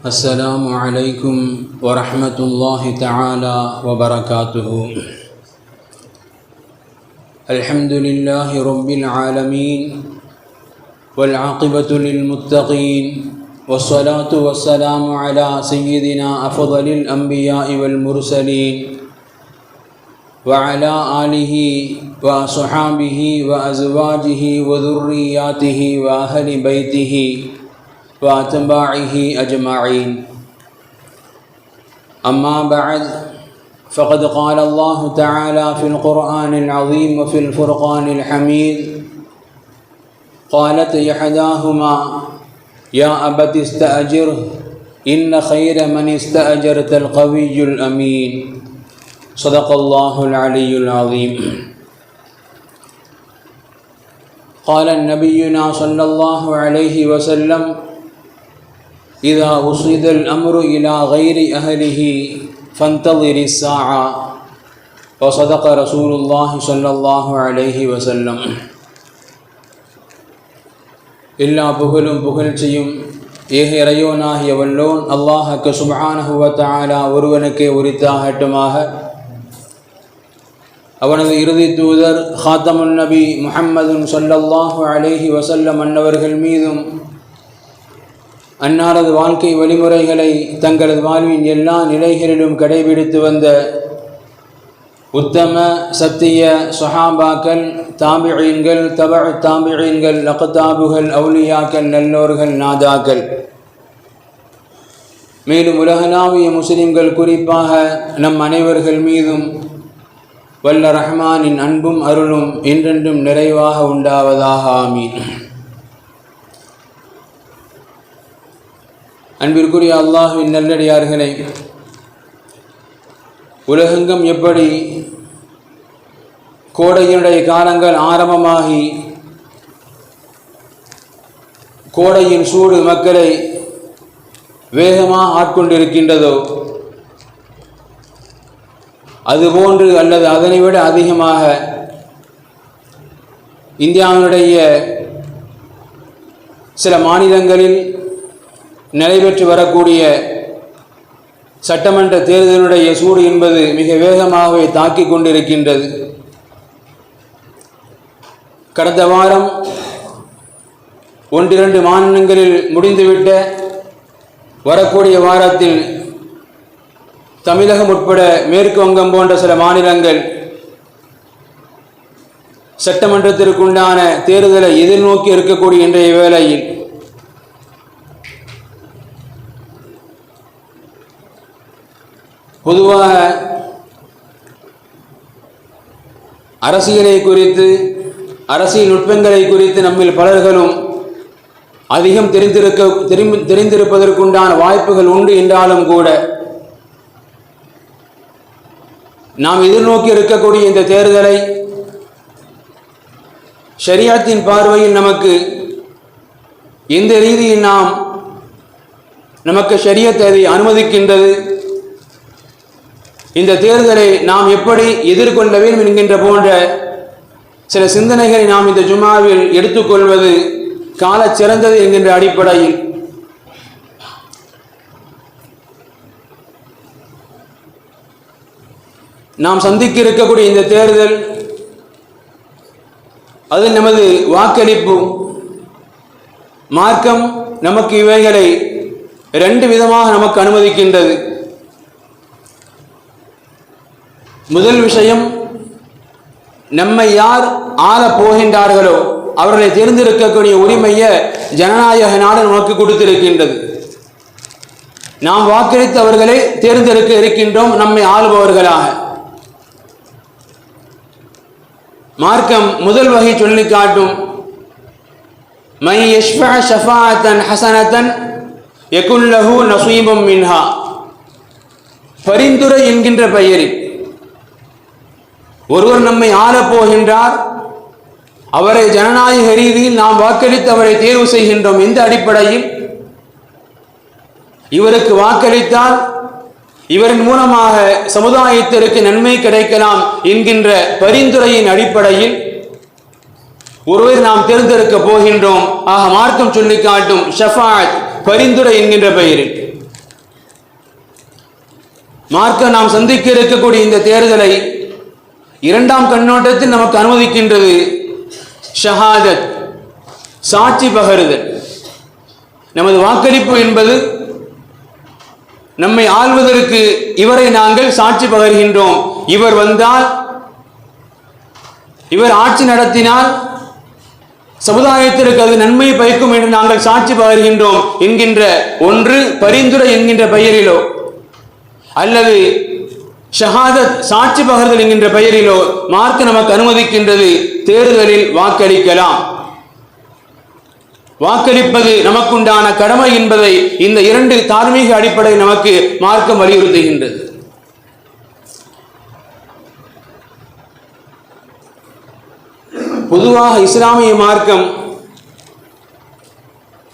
السلام عليكم ورحمة الله تعالى وبركاته. الحمد لله رب العالمين والعاقبة للمتقين والصلاة والسلام على سيدنا أفضل الأنبياء والمرسلين وعلى آله وصحابه وأزواجه وذرياته وأهل بيته وأتباعه أجمعين. أما بعد، فقد قال الله تعالى في القرآن العظيم وفي الفرقان الحميد: قالت إحداهما يا أبت استأجره إن خير من استأجرت القوي الأمين. صدق الله العلي العظيم. قال نبينا صلى الله عليه وسلم: إذا وصل الأمر إلى غير أهله فانتظر الساعة. وصدق رسول الله صلى الله عليه وسلم. எல்லா புகழும் புகழ்ச்சியும் ஏக இறையோனாகிய வல்லோன் அல்லாஹ்வுக்கு சுப்ஹானஹு வ தஆலா ஒருவனுக்கே உரித்தாகட்டுமாக. அவனது இறுதி தூதர் ஹாத்தமுன் நபி முஹம்மதுன் ஸல்லல்லாஹு அலைஹி வஸல்லம் அன்னவர்கள் மீதும் அன்னாரது வாழ்க்கை வழிமுறைகளை தங்களது வாழ்வின் எல்லா நிலைகளிலும் கடைபிடித்து வந்த உத்தம சத்திய சஹாபாக்கள், தாபிஈன்கள், தபஉ தாபிஈன்கள், அக்தாபுகள், அவுலியாக்கள், நல்லோர்கள், நாதாக்கள், மேலும் உலகளாவிய முஸ்லிம்கள் குறிப்பாக நம் அனைவர்கள் மீதும் வல்ல ரஹ்மானின் அன்பும் அருளும் என்றென்றும் நிறைவாக உண்டாவதாக. ஆமீன். அன்பிற்குரிய அல்லாஹ்வின் நல்லடியார்களே, உலகெங்கும் எப்படி கோடையினுடைய காலங்கள் ஆரம்பமாகி கோடையின் சூடு மக்களை வேகமாக ஆட்கொண்டிருக்கின்றதோ, அதுபோன்று அல்லது அதனை விட அதிகமாக இந்தியாவினுடைய சில மாநிலங்களில் நடைபெற்று வரக்கூடிய சட்டமன்ற தேர்தலுடைய சூடு என்பது மிக வேகமாகவே தாக்கிக் கொண்டிருக்கின்றது. கடந்த வாரம் 1-2 மாநிலங்களில் முடிந்துவிட்ட வரக்கூடிய வாரத்தில் தமிழகம் உட்பட மேற்கு வங்கம் போன்ற சில மாநிலங்கள் சட்டமன்றத்திற்குண்டான தேர்தலை எதிர்நோக்கி இருக்கக்கூடிய இன்றைய வேளையில் பொதுவாக அரசியலை குறித்து, அரசியல் நுட்பங்களை குறித்து நம்மில் பலர்களும் அதிகம் தெரிந்திருப்பதற்குண்டான வாய்ப்புகள் உண்டு என்றாலும் கூட, நாம் எதிர்நோக்கி இருக்கக்கூடிய இந்த தேர்தலை ஷரியத்தின் பார்வையில் நமக்கு எந்த ரீதியில் நமக்கு ஷரியத் அதை அனுமதிக்கின்றது, இந்த தேர்தலை நாம் எப்படி எதிர்கொள்ள வேண்டும் என்கின்ற போன்ற சில சிந்தனைகளை நாம் இந்த ஜும்ஆவில் எடுத்துக்கொள்வது கால சிறந்தது என்கின்ற அடிப்படையில் நாம் சந்திக்க இருக்கக்கூடிய இந்த தேர்தல், அது நமது வாக்களிப்பு, மார்க்கம் நமக்கு இவைகளை 2 விதமாக நமக்கு அனுமதிக்கின்றது. முதல் விஷயம், நம்மை யார் ஆளப் போகின்றார்களோ அவர்களை தேர்ந்தெடுக்கக்கூடிய உரிமையை ஜனநாயக நாடு நமக்கு கொடுத்திருக்கின்றது. நாம் வாக்களித்து அவர்களை தேர்ந்தெடுக்க இருக்கின்றோம் நம்மை ஆளுபவர்களாக. மார்க்கம் முதல் வகை சொல்லி காட்டும்: மை யஷ்ஃபஅ ஷஃபாஅத்தன் ஹஸனத்தன் யகுன் லஹு நஸீபும் மின்ஹா. பரிந்துரை என்கின்ற பெயரில் ஒருவர் நம்மை ஆளப் போகின்றார், அவரை ஜனநாயக ரீதியில் நாம் வாக்களித்து அவரை தேர்வு செய்கின்றோம். இந்த அடிப்படையில் இவருக்கு வாக்களித்தால் இவரின் மூலமாக சமுதாயத்திற்கு நன்மை கிடைக்கலாம் என்கின்ற பரிந்துரையின் அடிப்படையில் ஒருவர் நாம் தேர்ந்தெடுக்க போகின்றோம். ஆக மார்க்கம் சொல்லி காட்டும் ஷஃபாஅத், பரிந்துரை என்கின்ற பெயரில் மார்க்க நாம் சந்திக்க இருக்கக்கூடிய இந்த தேர்தலை இரண்டாம் கண்ணோட்டத்தில் நமக்கு அனுமதிக்கின்றது. ஷஹாதத், சாட்சி பகருதல். நமது வாக்களிப்பு என்பது நம்மை ஆள்வதற்கு இவரை நாங்கள் சாட்சி பகர்கின்றோம். இவர் வந்தால், இவர் ஆட்சி நடத்தினால் சமுதாயத்திற்கு அது நன்மை பயக்கும் என்று நாங்கள் சாட்சி பகர்கின்றோம் என்கின்ற ஒன்று பரிந்துரை என்கின்ற பெயரிலோ அல்லது ஷஹாதத் சாட்சி பகர்தல் என்கின்ற பெயரிலோ மார்க்க நமக்கு அனுமதிக்கின்றது. தேர்தலில் வாக்களிக்கலாம். வாக்களிப்பது நமக்குண்டான கடமை என்பதை இந்த இரண்டு தார்மீக அடிப்படை நமக்கு மார்க்கம் வலியுறுத்துகின்றது. பொதுவாக இஸ்லாமிய மார்க்கம்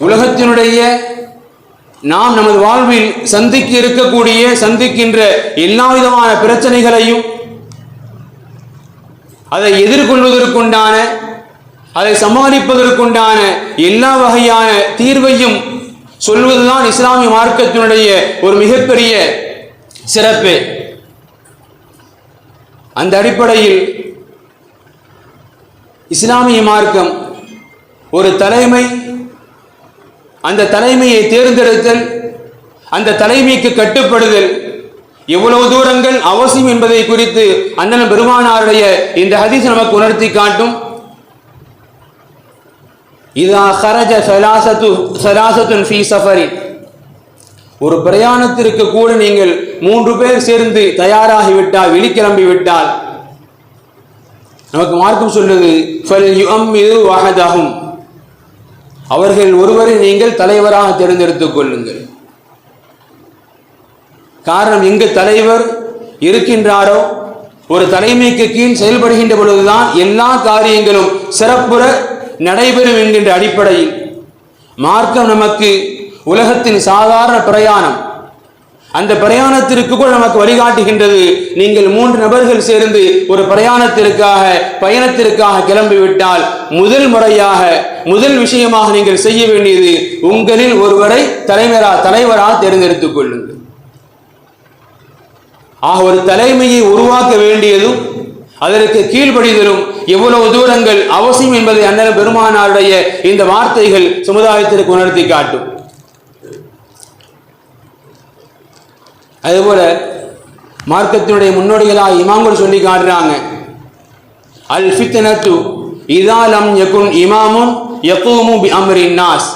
உலகத்தினுடைய நாம் நமது வாழ்வில் சந்திக்கின்ற எல்லா விதமான பிரச்சனைகளையும் அதை எதிர்கொள்வதற்குண்டான, அதை சமாளிப்பதற்குண்டான எல்லா வகையான தீர்வையும் சொல்வதுதான் இஸ்லாமிய மார்க்கத்தினுடைய ஒரு மிகப்பெரிய சிறப்பு. அந்த அடிப்படையில் இஸ்லாமிய மார்க்கம் ஒரு தலைமை, அந்த தலைமையை தேர்ந்தெடுத்தல், அந்த தலைமைக்கு கட்டுப்படுதல் எவ்வளவு தூரங்கள் அவசியம் என்பதை குறித்து அண்ணன் பெருமானாருடைய இந்த ஹதீஸ் நமக்கு உணர்த்தி காட்டும். இதா ஹரஜ ஸலாஸத்துன் ஃபீ ஸஃபரின், ஒரு பிரயாணத்திற்கு கூட நீங்கள் 3 பேர் சேர்ந்து தயாராகிவிட்டால், வெளிக்கிளம்பி விட்டால், நமக்கு மார்க்கம் சொல்லுது ஃபல்யுஅம்மிரு வஹதஹும், அவர்கள் ஒருவரை நீங்கள் தலைவராக தேர்ந்தெடுத்துக் கொள்ளுங்கள். காரணம், எங்கு தலைவர் இருக்கின்றாரோ, ஒரு தலைமைக்கு கீழ் செயல்படுகின்ற பொழுதுதான் எல்லா காரியங்களும் சிறப்புற நடைபெறும் என்கின்ற அடிப்படையில் மார்க்கம் நமக்கு உலகத்தின் சாதாரண பிரயாணம், அந்த பிரயாணத்திற்கு கூட நமக்கு வழிகாட்டுகின்றது. நீங்கள் 3 நபர்கள் சேர்ந்து ஒரு பயணத்திற்காக கிளம்பிவிட்டால் முதல் விஷயமாக நீங்கள் செய்ய வேண்டியது உங்களில் ஒருவரை தலைவராக தேர்ந்தெடுத்துக் கொள்ளுங்கள். ஆக ஒரு தலைமையை உருவாக்க வேண்டியதும் அதற்கு கீழ்ப்படிதலும் எவ்வளவு தூரங்கள் அவசியம் என்பதை அண்ணல் பெருமானாருடைய இந்த வார்த்தைகள் சமுதாயத்திற்கு உணர்த்தி காட்டும். அதுபோல மார்க்கத்தினுடைய முன்னோடிகளாக இமாம்கள் சொல்லி காட்டுறாங்க, அல் ஃபித்னத்து இதா லம் யகுன் இமாமுன் யகூமு பி அம்ரின் நாஸ்.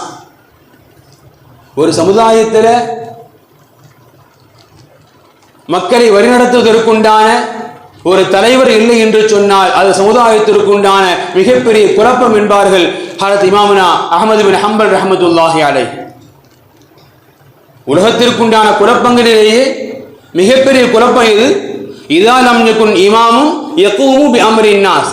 ஒரு சமுதாயத்தில் மக்களை வழிநடத்துவதற்குண்டான ஒரு தலைவர் இல்லை என்று சொன்னால் அது சமுதாயத்திற்குண்டான மிகப்பெரிய குழப்பம் என்பார்கள் ஹஜ்ரத் இமாமுனா அஹ்மது பின் ஹம்பல் ரஹ்மத்துல்லாஹி அலைஹி. உலகத்திற்குண்டான குழப்பங்களிலேயே மிகப்பெரிய குழப்பம் இது. இதா லம் யகுன் இமாமும் யகூமு பி அம்ரின் நாஸ்,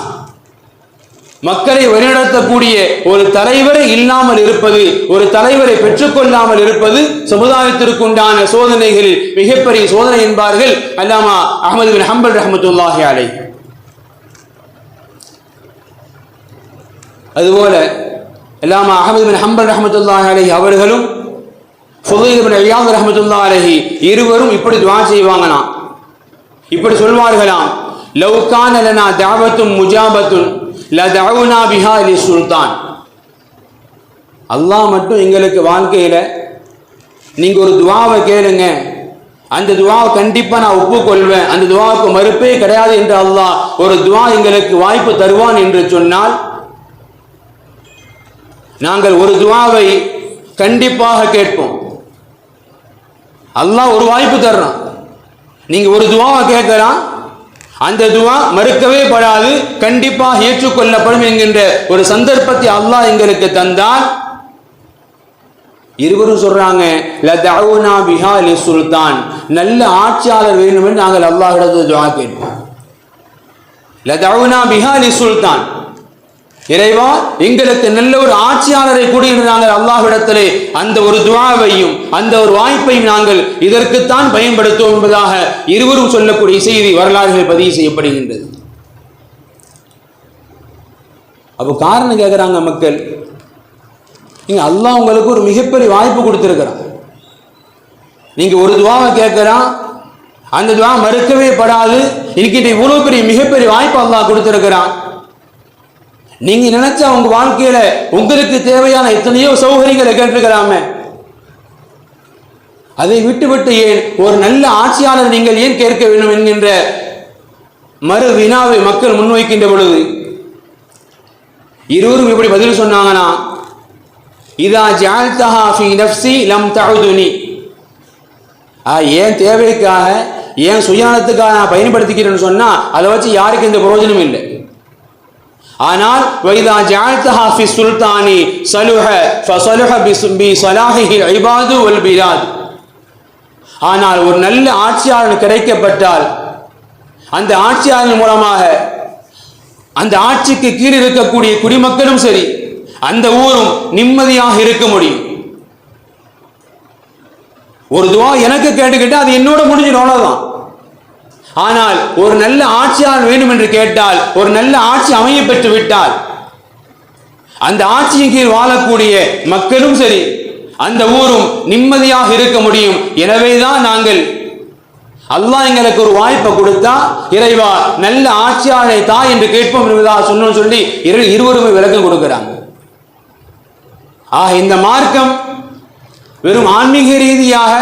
மக்களை வழிநடத்தக்கூடிய ஒரு தலைவரை இல்லாமல் இருப்பது, ஒரு தலைவரை பெற்றுக்கொள்ளாமல் இருப்பது சமுதாயத்திற்குண்டான சோதனைகளில் மிகப்பெரிய சோதனை என்பார்கள் அல்லாமா அஹ்மது பின் ஹம்பல் ரஹ்மத்துல்லாஹி அலைஹி. அதுபோல அல்லாமா அஹ்மது பின் ஹம்பல் ரஹ்மத்துல்லாஹி அலைஹி அவர்களும் ஃபுதைல் இப்னு இயாத் ரஹ்மத்துல்லாஹி அலைஹி இருவரும் இப்படி துஆ செய்வாங்களாம், இப்படி சொல்வார்களாம், லவ் கான லனா தஅவத்துன் முஜாபத்துன் லதஅவுனா பிஹா லிசுல்தான். அல்லாஹ் மட்டும் எங்களுக்கு வாழ்க்கையில நீங்க ஒரு துஆவை கேளுங்க, அந்த துஆவை கண்டிப்பா நான் ஒப்புக்கொள்வேன், அந்த துஆவுக்கு மறுப்பே கிடையாது என்று அல்லாஹ் ஒரு துஆ எங்களுக்கு வாய்ப்பு தருவான் என்று சொன்னால் நாங்கள் ஒரு துஆவை கண்டிப்பாக கேட்போம். அல்லாஹ் ஒரு வாய்ப்பு தர்றான், நீங்க ஒரு துஆவை கேட்கலாம், அந்த துஆ மறுக்கவே படாது, கண்டிப்பாக ஏற்றுக்கொள்ளப்படும் என்கின்ற ஒரு சந்தர்ப்பத்தை அல்லாஹ் எங்களுக்கு தந்தால், இருவரும் சொல்றாங்க லதஅவுனா பிஹா லிசுல்தான், நல்ல ஆட்சியாளர் வேண்டும் என்று நாங்கள் அல்லாஹ்விடத்தில் துஆ கேட்போம். லதஅவுனா பிஹா லிசுல்தான், இறைவா எங்களுக்கு நல்ல ஒரு ஆட்சியாளரை கூடி என்று நாங்கள் அல்லாஹ்விடத்திலே அந்த ஒரு துஆவையும் அந்த ஒரு வாய்ப்பையும் நாங்கள் இதற்குத்தான் பயன்படுத்துவோம் என்பதாக இருவரும் சொல்லக்கூடிய செய்தி வரலாறுகள் பதிவு செய்யப்படுகின்றது. அப்போ காரணம் கேட்குறாங்க மக்கள், நீங்க அல்லாஹ் உங்களுக்கு ஒரு மிகப்பெரிய வாய்ப்பு கொடுத்திருக்கிறான், நீங்க ஒரு துஆவை கேட்கலாம், அந்த துஆ மறுக்கவே படாது. இருக்கின்ற இவ்வளவு பெரிய மிகப்பெரிய வாய்ப்பு அல்லாஹ் கொடுத்திருக்கிறான். நீங்க நினைச்சா உங்க வாழ்க்கையில உங்களுக்கு தேவையான எத்தனையோ சௌகரியங்களை கேட்டிருக்கலாமே. அதை விட்டு ஏன் ஒரு நல்ல ஆட்சியாளர் நீங்கள் ஏன் கேட்க வேண்டும் என்கின்ற மறு வினாவை மக்கள் முன்வைக்கின்ற பொழுது இருவரும் இப்படி பதில் சொன்னாங்கன்னா, இதா ஜஅல்தஹா ஃபீ நஃப்ஸி லம் தஉதுனி, ஏன் தேவைக்காக ஏன் சுயானத்துக்காக நான் பயன்படுத்திக்கிறேன்னு சொன்னா அதை வச்சு யாருக்கு எந்த பிரயோஜனம் இல்லை. ஆனால் வைதா ஜஅல்தஹா ஃபீ சுல்தானி ஸலுஹ ஃபஸலுஹ பி ஸலாஹில் இபாது வல் பிலாத், ஆனால் ஒரு நல்ல ஆட்சியாளர் கிடைக்கப்பட்டால் அந்த ஆட்சியாளர் மூலமாக அந்த ஆட்சிக்கு கீழ் இருக்கக்கூடிய குடிமக்களும் சரி அந்த ஊரும் நிம்மதியாக இருக்க முடியும். ஒரு துவா எனக்கு கேட்டுக்கிட்டு அது என்னோட முடிஞ்சிடும், அவ்வளவுதான். ஆனால் ஒரு நல்ல ஆட்சியாளர் வேண்டும் என்று கேட்டால், ஒரு நல்ல ஆட்சி அமைய பெற்று விட்டால் அந்த ஆட்சியின் கீழ் வாழக்கூடிய மக்களும் சரி அந்த ஊரும் நிம்மதியாக இருக்க முடியும். எனவேதான் நாங்கள் அல்லாஹ் எங்களுக்கு ஒரு வாய்ப்பை கொடுத்தா இறைவா நல்ல ஆட்சியாளரை தா என்று கேட்போம் என்பதாக சொன்னோம் சொல்லி இருவருமே விளக்கம் கொடுக்கிறாங்க. இந்த மார்க்கம் வெறும் ஆன்மீக ரீதியாக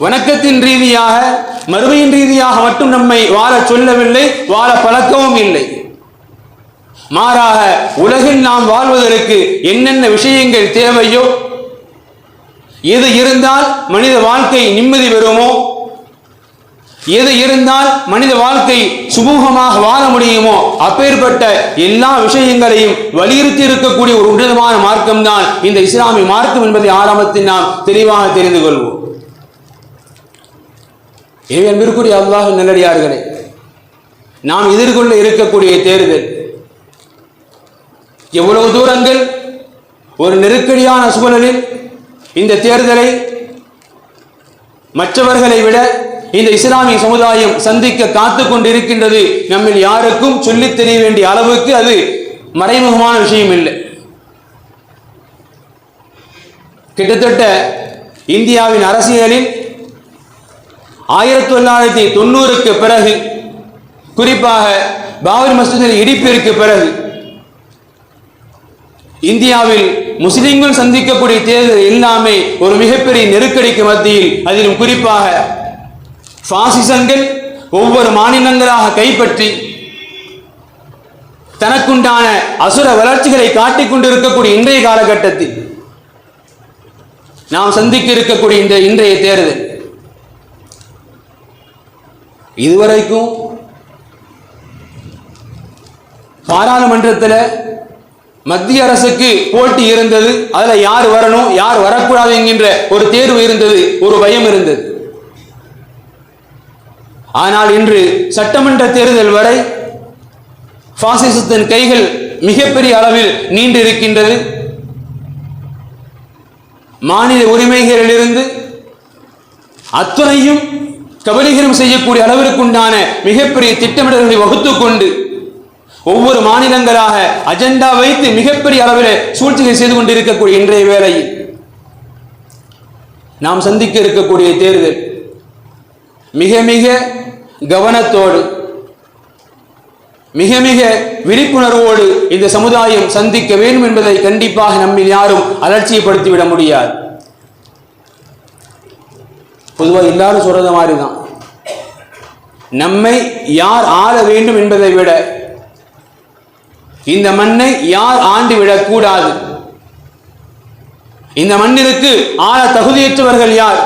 வணக்கத்தின் ரீதியாக மறுமையின் ரீதியாக மட்டும் நம்மை வாழ சொல்லவில்லை, வாழ பழக்கவும் இல்லை. மாறாக உலகில் நாம் வாழ்வதற்கு என்னென்ன விஷயங்கள் தேவையோ, எது இருந்தால் மனித வாழ்க்கை நிம்மதி பெறுமோ, எது இருந்தால் மனித வாழ்க்கை சுமூகமாக வாழ முடியுமோ அப்பேற்பட்ட எல்லா விஷயங்களையும் வலியுறுத்தி இருக்கக்கூடிய ஒரு உன்னதமான மார்க்கம் தான் இந்த இஸ்லாமிய மார்க்கம் என்பதை ஆரம்பத்தில் நாம் தெளிவாக தெரிந்து கொள்வோம். அன்பிற்குரிய அல்லாஹ் நல்லடியார்களே, நாம் எதிர்கொள்ள இருக்கக்கூடிய தேர்தல் எவ்வளவு தூரங்கள் ஒரு நெருக்கடியான சூழலில் இந்த தேர்தலை மற்றவர்களை விட இந்த இஸ்லாமிய சமுதாயம் சந்திக்க காத்துக் கொண்டிருக்கின்றது நம்மில் யாருக்கும் சொல்லித் தெரிய வேண்டிய அளவுக்கு அது மறைமுகமான விஷயம் இல்லை. கிட்டத்தட்ட இந்தியாவின் அரசியலில் 1990க்கு பிறகு, குறிப்பாக பாபர் மஸ்ஜிதின் இடிப்பிற்கு பிறகு இந்தியாவில் முஸ்லிம்கள் சந்திக்கக்கூடிய தேர்தல் எல்லாமே ஒரு மிகப்பெரிய நெருக்கடிக்கு மத்தியில், அதிலும் குறிப்பாக பாசிசங்கள் ஒவ்வொரு மாநிலங்களாக கைப்பற்றி தனக்குண்டான அசுர வளர்ச்சிகளை காட்டிக் கொண்டிருக்கக்கூடிய இன்றைய காலகட்டத்தில் நாம் சந்திக்க இருக்கக்கூடிய இன்றைய தேர்தல் இதுவரைக்கும் பாராளுமன்றத்தில் மத்திய அரசுக்கு போட்டி இருந்தது. அதுல யார் வரணும் யார் வரக்கூடாது என்கின்ற ஒரு தேர்வு இருந்தது, ஒரு பயம் இருந்தது. ஆனால் இன்று சட்டமன்ற தேர்தல் வரை பாசிசத்தின் கைகள் மிகப்பெரிய அளவில் நீண்டு இருக்கின்றது. மாநில உரிமைகளிலிருந்து அத்துணையும் கபலீகரம் செய்யக்கூடிய அளவிற்குண்டான மிகப்பெரிய திட்டமிடல்களை வகுத்துக் கொண்டு ஒவ்வொரு மாநிலங்களாக அஜெண்டா வைத்து மிகப்பெரிய அளவில் சூழ்ச்சிகள் செய்து கொண்டிருக்கக்கூடிய இன்றைய வேளையில் நாம் சந்திக்க இருக்கக்கூடிய தேர்தல் மிக மிக கவனத்தோடு மிக மிக விழிப்புணர்வோடு இந்த சமுதாயம் சந்திக்க வேண்டும் என்பதை கண்டிப்பாக நம்மில் யாரும் அலட்சியப்படுத்திவிட முடியாது. பொதுவாக எல்லாரும் சொல்றது மாதிரி தான், நம்மை யார் ஆள வேண்டும் என்பதை விட இந்த மண்ணை யார் ஆண்டு விடக்கூடாது, இந்த மண்ணிற்கு ஆள தகுதியற்றவர்கள் யார்,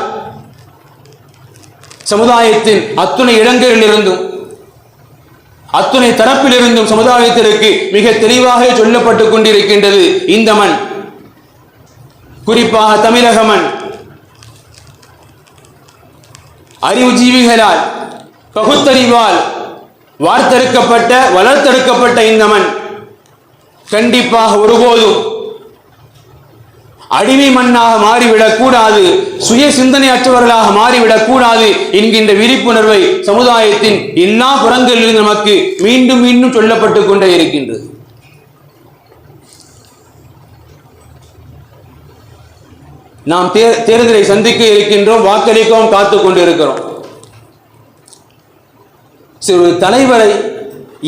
சமுதாயத்தின் அத்துணை இடங்களில் இருந்தும் அத்துணை தரப்பில் இருந்தும் சமுதாயத்திற்கு மிக தெளிவாக சொல்லப்பட்டுக் கொண்டிருக்கின்றது. இந்த மண், குறிப்பாக தமிழக மண், அறிவுஜீவிகளால் பகுத்தறிவால் வார்த்தெடுக்கப்பட்ட வளர்த்தெடுக்கப்பட்ட இந்த மண் கண்டிப்பாக ஒருபோதும் அடிமை மண்ணாக மாறிவிடக் கூடாது, சுய சிந்தனையற்றவர்களாக மாறிவிடக் கூடாது என்கின்ற விழிப்புணர்வை சமுதாயத்தின் எல்லா புறங்களிலும் நமக்கு மீண்டும் மீண்டும் சொல்லப்பட்டுக் கொண்டே இருக்கின்றது. நாம் தேர்தலை சந்திக்க இருக்கின்றோம், வாக்களிக்கவும் காத்துக் கொண்டு இருக்கிறோம். ஒரு தலைவரை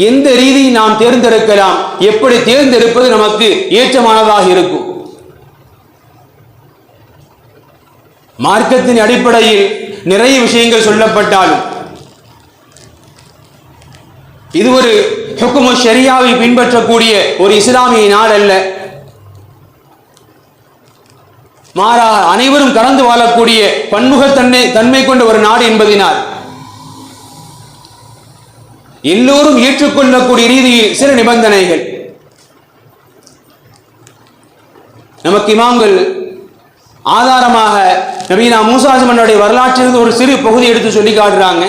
எந்த ரீதியில் நாம் தேர்ந்தெடுக்கலாம், எப்படி தேர்ந்தெடுப்பது நமக்கு ஏற்றமானதாக இருக்கும்? மார்க்கத்தின் அடிப்படையில் நிறைய விஷயங்கள் சொல்லப்பட்டாலும் இது ஒரு ஹுக்மு ஷரியாவை பின்பற்றக்கூடிய ஒரு இஸ்லாமிய நாடு அல்ல. மாறாக அனைவரும் கலந்து வாழக்கூடிய பன்முகத்தன்மை கொண்ட ஒரு நாடு என்பதனால் எல்லோரும் ஏற்றுக்கொள்ளக்கூடிய ரீதியில் சில நிபந்தனைகள் நமக்கு இமாம்கள் ஆதாரமாக நபீனா மூசா மன்னருடைய வரலாற்றிலிருந்து ஒரு சிறு பகுதி எடுத்து சொல்லி காட்டுறாங்க.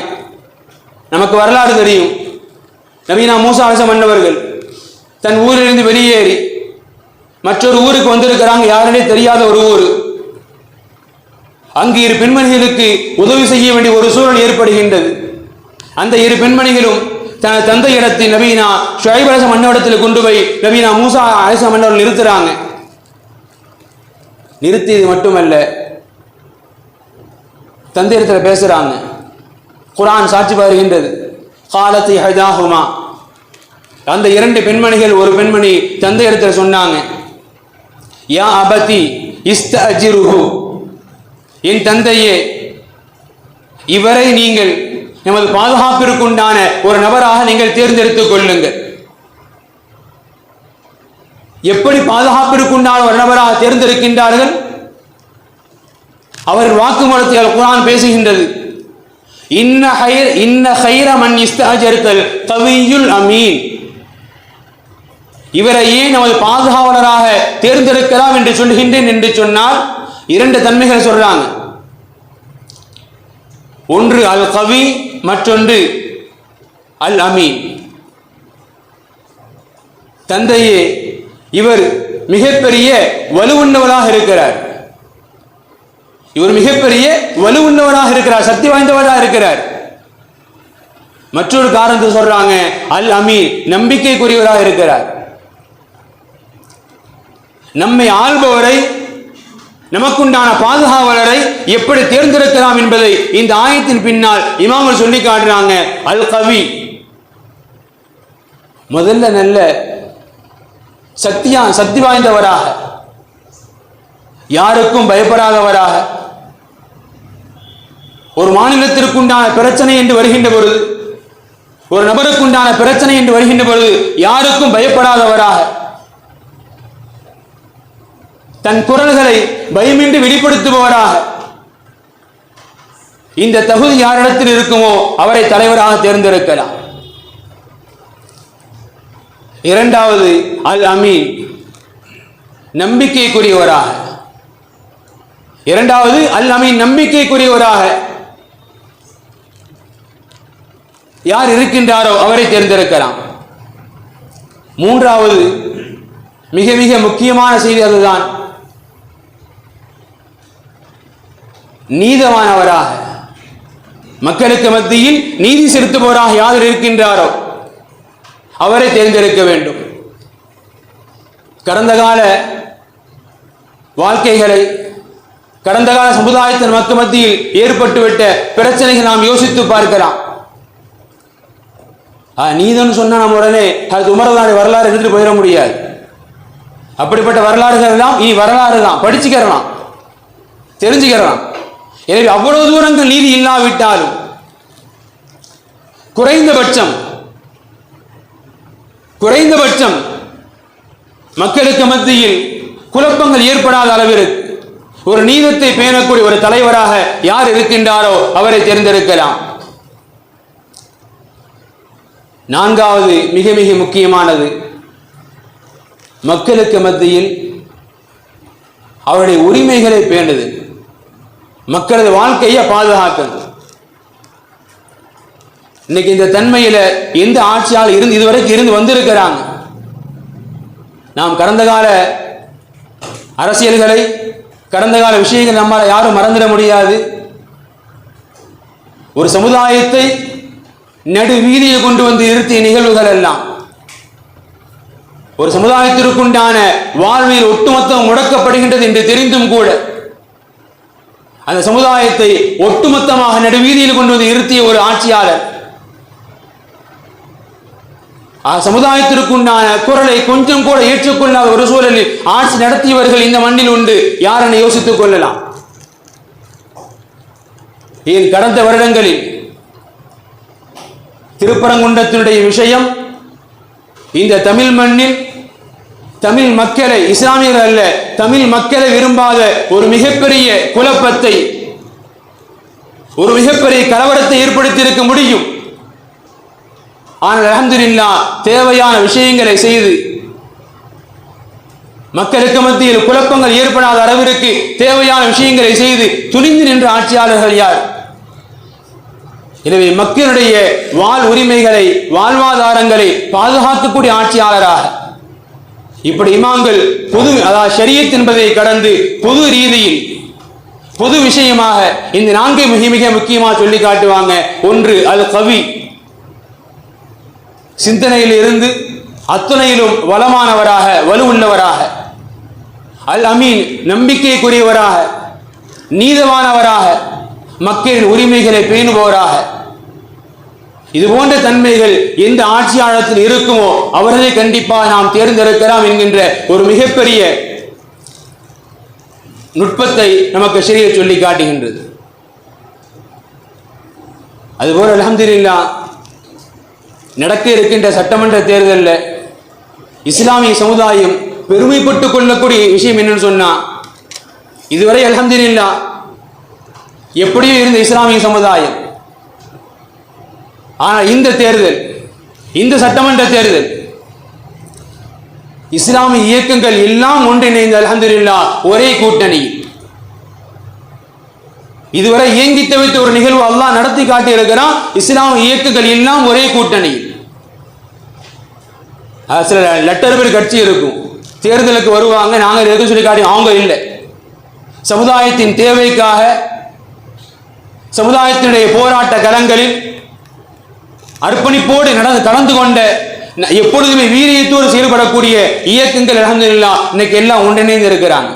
நமக்கு வரலாறு தெரியும். நபீனா மூசா மன்னவர்கள் தன் ஊரிலிருந்து வெளியேறி மற்றொரு ஊருக்கு வந்திருக்கிறாங்க. யாருனே தெரியாத ஒரு ஊர். அங்கு இரு பெண்மணிகளுக்கு உதவி செய்ய வேண்டிய ஒரு சூழல் ஏற்படுகின்றது. அந்த இரு பெண்மணிகளும் தனது தந்தை இடத்தில் நபீனா ஷுஐப் அலைஹிஸ்ஸலாம் மன்னரிடத்தில் கொண்டு போய் நபீனா மூசா அலைஹிஸ்ஸலாம் மன்னர்கள் நிறுத்துறாங்க. நிறுத்தியது மட்டுமல்ல, தந்தை இடத்துல பேசுறாங்க. குர்ஆன் சாட்சி பகர்கின்றது. காலத்தி ஹதாஹுமா, அந்த இரண்டு பெண்மணிகள், ஒரு பெண்மணி தந்தை இடத்துல சொன்னாங்க, யா அபதி இஸ்தஅஜிருஹு, என் தந்தையே, இவரை நீங்கள் நமது பாதுகாப்பிற்குண்டான ஒரு நபராக நீங்கள் தேர்ந்தெடுத்துக் கொள்ளுங்கள். எப்படி பாதுகாப்பிற்குண்டான ஒரு நபராக தேர்ந்தெடுக்கின்றார்கள்? அவர் வாக்குமூலத்தில் குர்ஆன் பேசுகின்றது. இன்ன கைர மன் இஸ்தஅஜர்தல் கவியுல் அமீன், இவரை ஏன் நமது பாதுகாவலராக தேர்ந்தெடுக்கலாம் என்று சொல்கின்றேன் என்று சொன்னால் இரண்டு தன்மைகளை சொல்றாங்க. ஒன்று அல் கவி, மற்றொன்று அல் அமீன். தந்தையே, இவர் மிகப்பெரிய வலுவுள்ளவராக இருக்கிறார். இவர் மிகப்பெரிய வலுவுள்ளவராக இருக்கிறார், சக்தி வாய்ந்தவராக இருக்கிறார். மற்றொரு காரணத்தை சொல்றாங்க, அல் அமீன், நம்பிக்கைக்குரியவராக இருக்கிறார். நம்மை ஆள்பவரை, நமக்குண்டான பாதுகாவலரை எப்படி தேர்ந்தெடுக்கலாம் என்பதை இந்த ஆயத்தின் பின்னால் இமாம்கள் சொல்லி காட்டுறாங்க. அல் கவி, முதல்ல நல்ல சக்தி வாய்ந்தவராக, யாருக்கும் பயப்படாதவராக. ஒரு மாநிலத்திற்குண்டான பிரச்சனை என்று வருகின்ற பொழுது, ஒரு நபருக்குண்டான பிரச்சனை என்று வருகின்ற பொழுது யாருக்கும் பயப்படாதவராக, தன் குரல்களை பயமின்றி வெளிப்படுத்துபவராக. இந்த தகுதி யாரிடத்தில் இருக்குமோ அவரை தலைவராக தேர்ந்தெடுக்கலாம். இரண்டாவது அல் அமீன், நம்பிக்கைக்குரியவராக. இரண்டாவது அல் அமீன், நம்பிக்கைக்குரியவராக யார் இருக்கின்றாரோ அவரை தேர்ந்தெடுக்கலாம். மூன்றாவது மிக மிக முக்கியமான செய்தி அதுதான், நீதமானவராக, மக்களுக்கு மத்தியில் நீதி செலுத்துபவராக யார் இருக்கின்றாரோ அவரை தேர்ந்தெடுக்க வேண்டும். கடந்த கால வாழ்க்கைகளை, கடந்த கால சமுதாயத்தின் மக்கள் மத்தியில் ஏற்பட்டுவிட்ட பிரச்சனைகள் நாம் யோசித்து பார்க்கலாம். நீதன்னு சொன்னா நம்ம உடனே அது உமரதான வரலாறு எடுத்துட்டு போயிட முடியாது. அப்படிப்பட்ட வரலாறுகள் எல்லாம் இனி வரலாறு தான், படிச்சுக்கிறலாம், தெரிஞ்சுக்கிறலாம். எனவே அவ்வளவு தூரங்கள் நீதி இல்லாவிட்டாலும் குறைந்தபட்சம் மக்களுக்கு மத்தியில் குழப்பங்கள் ஏற்படாத அளவிற்கு ஒரு நீதத்தை பேணக்கூடிய ஒரு தலைவராக யார் இருக்கின்றாரோ அவரை தேர்ந்தெடுக்கலாம். நான்காவது மிக மிக முக்கியமானது, மக்களுக்கு மத்தியில் அவருடைய உரிமைகளை பேணுது, மக்களது வாழ்க்கையை பாதுகாக்கிறது. இன்னைக்கு இந்த தன்மையில எந்த ஆட்சியால் இருந்து இதுவரைக்கும் இருந்து வந்திருக்கிறாங்க. நாம் கடந்த கால அரசியல்களை, கடந்த கால விஷயங்கள் நம்மால் யாரும் மறந்துட முடியாது. ஒரு சமுதாயத்தை நடு வீதியை கொண்டு வந்து நிறுத்திய நிகழ்வுகள் எல்லாம் ஒரு சமுதாயத்திற்குண்டான வாழ்வில் ஒட்டுமொத்தம் முடக்கப்படுகின்றது என்று தெரிந்தும் கூட அந்த சமுதாயத்தை ஒட்டுமொத்தமாக நடுவீதியில் கொண்டு வந்து நிறுத்திய ஒரு ஆட்சியாளர் சமுதாயத்திற்குண்டான குரலை கொஞ்சம் கூட ஏற்றுக்கொள்ளாத ஒரு சூழலில் ஆட்சி நடத்தியவர்கள் இந்த மண்ணில் உண்டு. யாரென யோசித்துக் கொள்ளலாம். ஏன் கடந்த வருடங்களில் திருப்பரங்குன்றத்தினுடைய விஷயம் இந்த தமிழ் மண்ணில் தமிழ் மக்களை, இஸ்லாமியர்கள் அல்ல, தமிழ் மக்களை விரும்பாத ஒரு மிகப்பெரிய குழப்பத்தை, ஒரு மிகப்பெரிய கலவரத்தை ஏற்படுத்தி இருக்க முடியும். ஆனால் அல்ஹம்துலில்லாஹ் தேவையான விஷயங்களை செய்து மக்களுக்கு மத்தியில் குழப்பங்கள் ஏற்படாத அளவிற்கு தேவையான விஷயங்களை செய்து துணிந்து நின்ற ஆட்சியாளர்கள் யார்? எனவே மக்களுடைய வாழ் உரிமைகளை, வாழ்வாதாரங்களை பாதுகாக்கக்கூடிய ஆட்சியாளராக இப்படி இமாம்கள் பொது, அதாவது ஷரியத் என்பதை கடந்து பொது ரீதியில் பொது விஷயமாக இந்த நான்கை மிக மிக முக்கியமாக சொல்லி காட்டுவாங்க. ஒன்று, அல் கவி, சிந்தனையில் இருந்து அத்துணையிலும் வளமானவராக, வலுவுள்ளவராக. அல் அமீன், நம்பிக்கைக்குரியவராக, நீதவானவராக, மக்களின் உரிமைகளை பேணுபவராக. இது போன்ற தன்மைகள் எந்த ஆட்சியாளத்தில் இருக்குமோ அவர்களை கண்டிப்பாக நாம் தேர்ந்தெடுக்கலாம் என்கின்ற ஒரு மிகப்பெரிய நுட்பத்தை நமக்கு ஷரியத் சொல்லி காட்டுகின்றது. அதுபோல் அல்ஹம்துலில்லாஹ் நடக்க இருக்கின்ற சட்டமன்ற தேர்தலில் இஸ்லாமிய சமுதாயம் பெருமைப்பட்டுக் கொள்ளக்கூடிய விஷயம் என்னன்னு சொன்னா, இதுவரை அல்ஹம்துலில்லாஹ் எப்படியோ இருந்த இஸ்லாமிய சமுதாயம், ஆனால் இந்த தேர்தல், இந்த சட்டமன்ற தேர்தல் இஸ்லாமிய இயக்கங்கள் எல்லாம் ஒன்றிணைந்து அல்ஹம்துலில்லாஹ் ஒரே கூட்டணி. இதுவரை இயங்கி தவிர்த்த ஒரு நிகழ்வு அல்லாஹ் நடத்தி காட்டி இருக்கிறான். இஸ்லாமிய இயக்கங்கள் எல்லாம் ஒரே கூட்டணி. சில லெட்டர் பேர் கட்சி இருக்கும், தேர்தலுக்கு வருவாங்க, நாங்கள் எதுக்கு சொல்லி காட்டி, அவங்க இல்லை. சமுதாயத்தின் தேவைக்காக சமுதாயத்தினுடைய போராட்ட களங்களில் அர்ப்பணிப்போடு கலந்து கொண்ட, எப்பொழுதுமே வீரியத்தோடு செயல்படக்கூடிய இயக்கங்கள் அல்ஹம்துலில்லாஹ் இன்னைக்கு எல்லாம் ஒன்றிணைந்து இருக்கிறாங்க.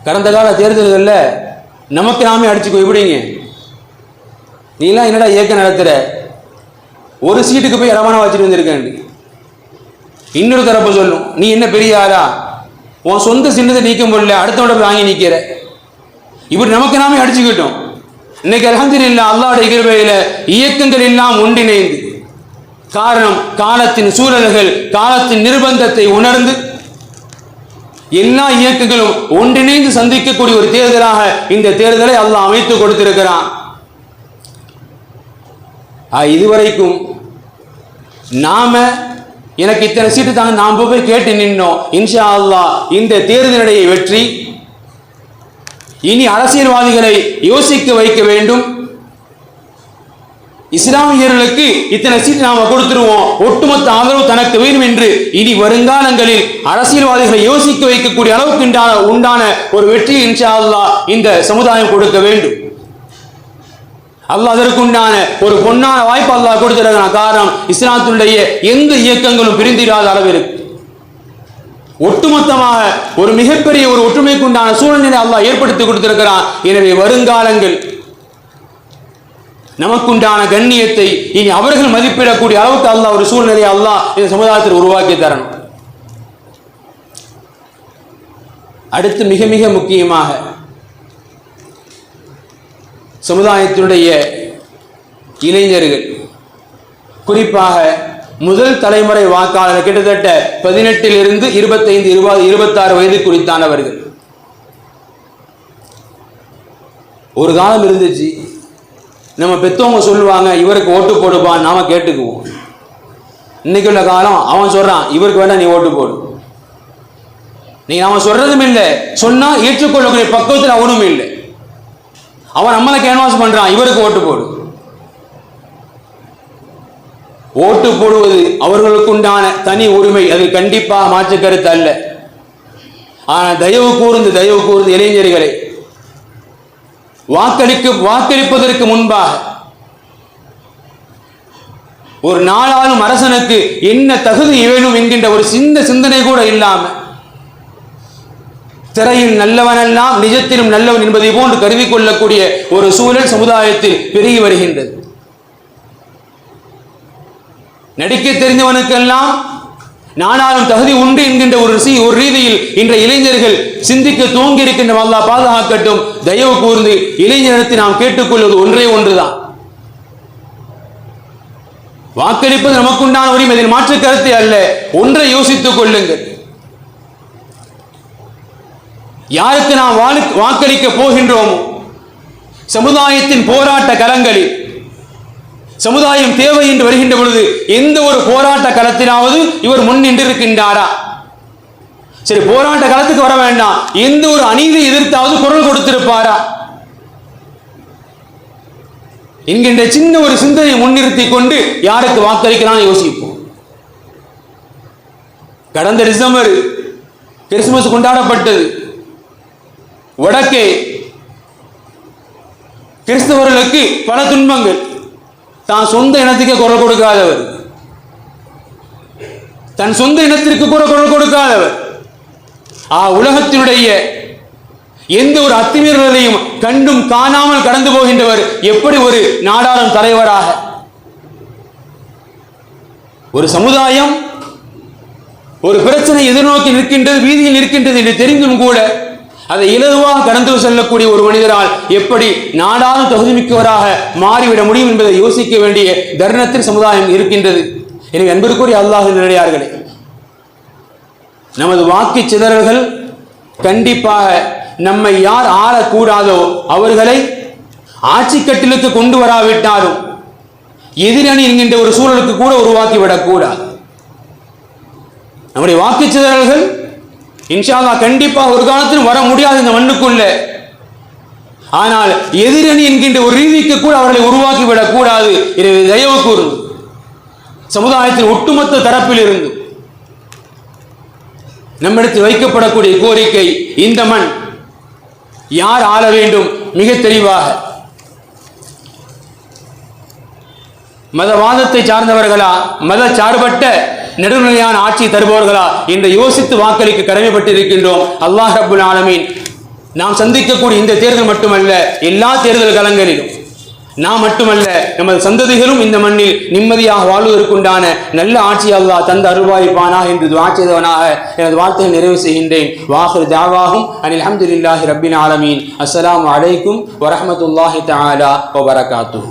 கடந்த கால தேர்தல்களில் நமக்கு நாமே அடிச்சுக்கோ, எப்படிங்க நீலாம் என்னடா இயக்கம் நடத்துற, ஒரு சீட்டுக்கு போய் ரவானா வச்சுட்டு வந்திருக்கேன். இன்னொரு தரப்பு சொல்லும், நீ என்ன பெரிய ஆளா, உன் சொந்த சின்னத்தை நீக்க முடியல, அடுத்தவட போய் வாங்கி நிற்கிற. இப்படி நமக்கு நாமே அடிச்சுக்கிட்டோம். இன்னைக்கு அல்ஹம்துலில்லாஹ் அல்லாஹ்வுடைய கிருபையில இயக்கங்கள் எல்லாம் ஒன்றிணைந்து, காரணம் காலத்தின் சூழல்கள், காலத்தின் நிர்பந்தத்தை உணர்ந்து எல்லா இயக்கங்களும் ஒன்றிணைந்து சந்திக்கக்கூடிய ஒரு தேர்தலாக இந்த தேர்தலை அல்லாஹ் அமைத்து கொடுத்திருக்கிறான். இதுவரைக்கும் நாம எனக்கு இத்தனை சீட்டு தாங்க நாம் போய் கேட்டு நின்னோம். இன்ஷா அல்லாஹ் இந்த தேர்தலுடைய வெற்றி இனி அரசியல்வாதிகளை யோசிக்க வைக்க வேண்டும். இஸ்லாமியர்களுக்கு இத்தனை சீட்டு நாம கொடுத்துருவோம், ஒட்டுமொத்த ஆதரவு தனக்கு வேணும் என்று இனி வருங்காலங்களில் அரசியல்வாதிகளை யோசிக்க வைக்கக்கூடிய அளவுக்கு உண்டான ஒரு வெற்றியை இன்ஷா அல்லாஹ் இந்த சமுதாயம் கொடுக்க வேண்டும். அல்லாஹ் அதற்குண்டான ஒரு பொன்னான வாய்ப்பு அல்லாஹ் கொடுத்திருக்கிறான். காரணம், இஸ்லாத்தினுடைய எந்த இயக்கங்களும் பிரிந்திராத அளவிற்கு ஒட்டுமொத்தமாக ஒரு மிகப்பெரிய ஒரு ஒற்றுமைக்குண்டான சூழ்நிலை அல்லாஹ் ஏற்படுத்தி கொடுத்திருக்கிறான். எனவே வருங்காலங்கள் நமக்குண்டான கண்ணியத்தை இனி அவர்கள் மதிப்பிடக்கூடிய அளவுக்கு அல்லாஹ் ஒரு சூழ்நிலையை அல்லாஹ் இந்த சமுதாயத்தில் உருவாக்கி தரணும். அடுத்து மிக மிக முக்கியமாக சமுதாயத்தினுடைய இளைஞர்கள், குறிப்பாக முதல் தலைமுறை வாக்காளர், கிட்டத்தட்ட 18 இருந்து 25, 20, 26 வயது குறித்தானவர்கள். ஒரு காலம் இருந்துச்சு, நம்ம பெற்றவங்க சொல்லுவாங்க இவருக்கு ஓட்டு போடுப்பான், நாம கேட்டுக்குவோம். இன்னைக்கு உள்ள காலம் அவன் சொல்றான் இவருக்கு வேண்டாம் நீ ஓட்டு போடு. நீ நாம சொல்றதும் இல்லை, சொன்னா ஏற்றுக்கொள்ளக்கூடிய பக்குவத்தில் அவனும் இல்லை. அவன் நம்மளை கேன்வாஸ் பண்றான், இவருக்கு ஓட்டு போடு. ஓட்டு போடுவது அவர்களுக்குண்டான தனி உரிமை, அது கண்டிப்பாக மாற்று கருத்து அல்ல. ஆனால் தயவு கூர்ந்து இளைஞர்களை வாக்களிப்பதற்கு முன்பாக ஒரு நாளாளும் அரசனுக்கு என்ன தகுதி வேணும் என்கின்ற ஒரு சிந்தனை கூட இல்லாம, திரையில் நல்லவனெல்லாம் நிஜத்திலும் நல்லவன் என்பதை போன்று கருதி கொள்ளக்கூடிய ஒரு சூழல் சமுதாயத்தில் பெருகி வருகின்றது. நடிக்க தெரிந்தவனுக்கெல்லாம் நானாலும் தகுதி உண்டு என்கின்ற ஒரு ரீதியில் இன்றைய இளைஞர்கள் சிந்திக்க துவங்கி இருக்கின்ற அல்லாஹ் பாதுகாக்கட்டும். தயவு கூர்ந்து இளைஞரிடத்தை நாம் கேட்டுக்கொள்வது ஒன்றே ஒன்றுதான், வாக்களிப்பது நமக்குண்டான உரிமை, இதில் மாற்று கருத்தை அல்ல. ஒன்றை யோசித்துக் கொள்ளுங்கள், யாருக்கு நாம் வாக்களிக்க போகின்றோமோ சமுதாயத்தின் போராட்ட களங்களில் சமுதாயம் தேவை என்று வருகின்ற பொழுது எந்த ஒரு போராட்ட களத்திலாவது இவர் முன் நின்றிருக்கின்றாரா? சரி, போராட்ட களத்துக்கு வர வேண்டாம், எந்த ஒரு அநீதி எதிர்த்தாவது குரல் கொடுத்திருப்பாரா என்கின்ற சின்ன ஒரு சிந்தனையை முன்னிறுத்தி கொண்டு யாருக்கு வாக்களிக்கலாம் யோசிப்போம். கடந்த டிசம்பர் கிறிஸ்துமஸ் கொண்டாடப்பட்டது. வடக்கே கிறிஸ்தவர்களுக்கு பல துன்பங்கள். தான் சொந்த இனத்துக்கு குரல் கொடுக்காதவர், தன் சொந்த இனத்திற்கு கூட குரல் கொடுக்காதவர், உலகத்தினுடைய எந்த ஒரு அத்துமீறலையும் கண்டும் காணாமல் கடந்து போகின்றவர் எப்படி ஒரு நாடாளும் தலைவராக? ஒரு சமுதாயம் ஒரு பிரச்சனை எதிர்நோக்கி நிற்கின்றது, வீதியில் நிற்கின்றது என்று தெரிந்தும் கூட அதை இலகுவாக கடந்து செல்லக்கூடிய ஒரு மனிதரால் எப்படி நாடாளும் தகுதிமிக்கவராக மாறிவிட முடியும் என்பதை யோசிக்க வேண்டிய தருணத்தில் சமுதாயம் இருக்கின்றது. எனவே அன்பிற்குரிய அல்லாஹ்வின் நல்லடியார்களே, நமது வாக்கு சிதறல்கள் கண்டிப்பாக நம்மை யார் ஆளக்கூடாதோ அவர்களை ஆட்சி கட்டிலுக்கு கொண்டு வராவிட்டாலும் எதிரணி என்கின்ற ஒரு சூழலுக்கு கூட உருவாக்கிவிடக்கூடாது. நம்முடைய வாக்கு சிதறல்கள் இன்ஷா அல்லாஹ் கண்டிப்பாக ஒரு காலத்திலும் வர முடியாது இந்த மண்ணுக்குள்ள. ஆனால் எதிரணி என்கின்ற ஒரு ரீதிக்கு கூட அவர்களை உருவாக்கிவிடக் கூடாது. எனவே தயவு கூறும் சமுதாயத்தின் ஒட்டுமொத்த தரப்பில் இருந்து நம்மிடத்தில் வைக்கப்படக்கூடிய கோரிக்கை, இந்த மண் யார் ஆள வேண்டும் மிக தெளிவாக மதவாதத்தை சார்ந்தவர்களா, மத சார்பட்ட நடுநிலையான ஆட்சி தருபவர்களா என்று யோசித்து வாக்களிக்க கடமைப்பட்டு இருக்கின்றோம். அல்லாஹ் ரப்புல் ஆலமீன் நாம் சந்திக்கக்கூடிய இந்த தேர்தல் மட்டுமல்ல, எல்லா தேர்தல் களங்களிலும் நாம் மட்டுமல்ல நமது சந்ததிகளும் இந்த மண்ணில் நிம்மதியாக வாழ்வதற்குண்டான நல்ல ஆட்சி அல்லாஹ் தந்த அருள்வாய்ப்பானா என்று துஆ செய்தவனாக எனது வார்த்தையை நிறைவு செய்கின்றேன். வாஹிர் தஅவாஹும் அனில் ஹம்துலில்லாஹி ரப்பில் ஆலமீன். அஸ்ஸலாமு அலைக்கும் வரஹ்மத்துல்லாஹி தஆலா வ பரகாத்துஹு.